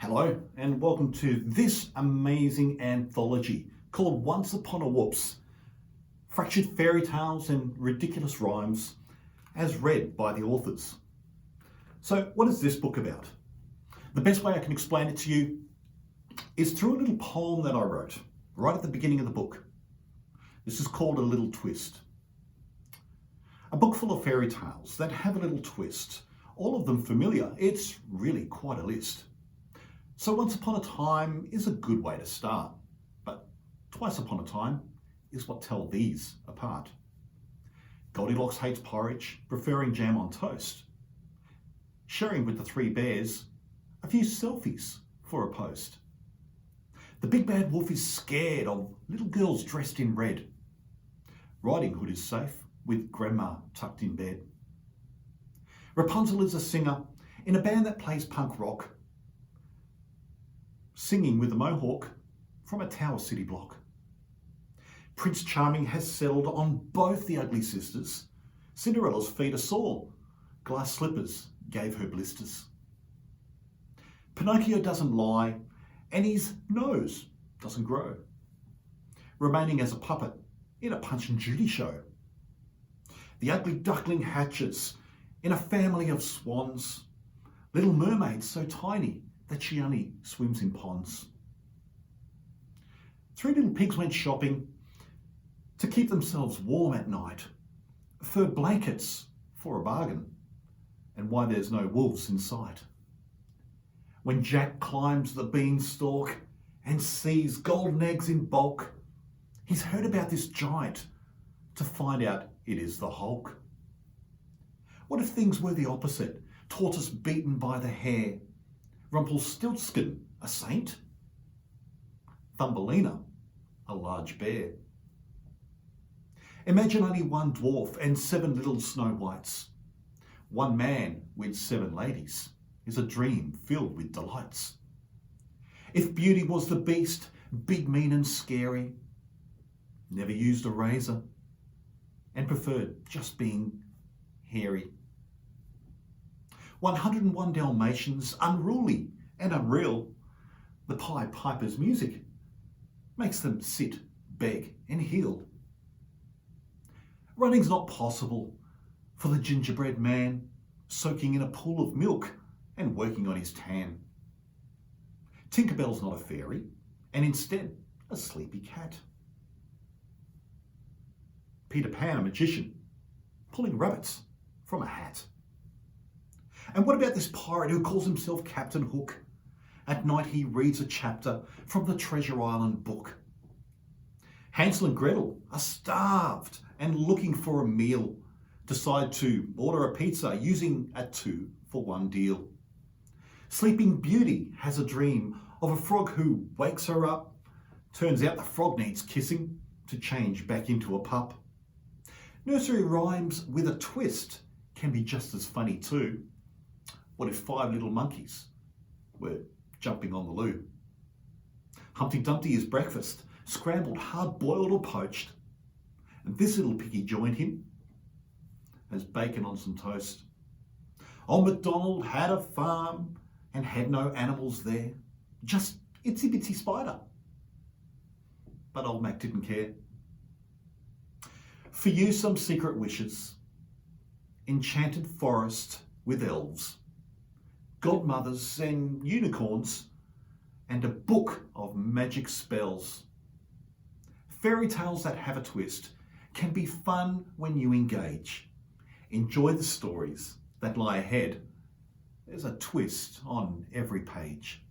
Hello and welcome to this amazing anthology called Once Upon a Whoops, fractured fairy tales and ridiculous rhymes as read by the authors. So what is this book about? The best way I can explain it to you is through a little poem that I wrote right at the beginning of the book. This is called A Little Twist. A book full of fairy tales that have a little twist, all of them familiar. It's really quite a list. So once upon a time is a good way to start, but twice upon a time is what tell these apart. Goldilocks hates porridge, preferring jam on toast. Sharing with the three bears a few selfies for a post. The big bad wolf is scared of little girls dressed in red. Riding Hood is safe with grandma tucked in bed. Rapunzel is a singer in a band that plays punk rock, singing with a mohawk from a Tower City block. Prince Charming has settled on both the ugly sisters. Cinderella's feet are sore. Glass slippers gave her blisters. Pinocchio doesn't lie, and his nose doesn't grow, remaining as a puppet in a Punch and Judy show. The ugly duckling hatches in a family of swans. Little mermaid so tiny that she only swims in ponds. Three little pigs went shopping to keep themselves warm at night. Fur blankets for a bargain, and why there's no wolves in sight. When Jack climbs the beanstalk and sees golden eggs in bulk, he's heard about this giant to find out it is the Hulk. What if things were the opposite? Tortoise beaten by the hair, Rumpelstiltskin, a saint? Thumbelina, a large bear. Imagine only one dwarf and 7 little Snow Whites. One man with 7 ladies is a dream filled with delights. If beauty was the beast, big, mean and scary, never used a razor and preferred just being hairy. 101 Dalmatians, unruly and unreal. The Pied Piper's music makes them sit, beg and heel. Running's not possible for the gingerbread man, soaking in a pool of milk and working on his tan. Tinkerbell's not a fairy, and instead a sleepy cat. Peter Pan, a magician, pulling rabbits from a hat. And what about this pirate who calls himself Captain Hook? At night he reads a chapter from the Treasure Island book. Hansel and Gretel are starved and looking for a meal, decide to order a pizza using a 2-for-1 deal. Sleeping Beauty has a dream of a frog who wakes her up. Turns out the frog needs kissing to change back into a pup. Nursery rhymes with a twist can be just as funny too. What if 5 little monkeys were jumping on the loo? Humpty Dumpty is breakfast, scrambled, hard-boiled or poached. And this little piggy joined him as bacon on some toast. Old MacDonald had a farm and had no animals there, just itsy bitsy spider. But old Mac didn't care. For you some secret wishes, enchanted forest with elves, godmothers and unicorns, and a book of magic spells. Fairy tales that have a twist can be fun when you engage. Enjoy the stories that lie ahead. There's a twist on every page.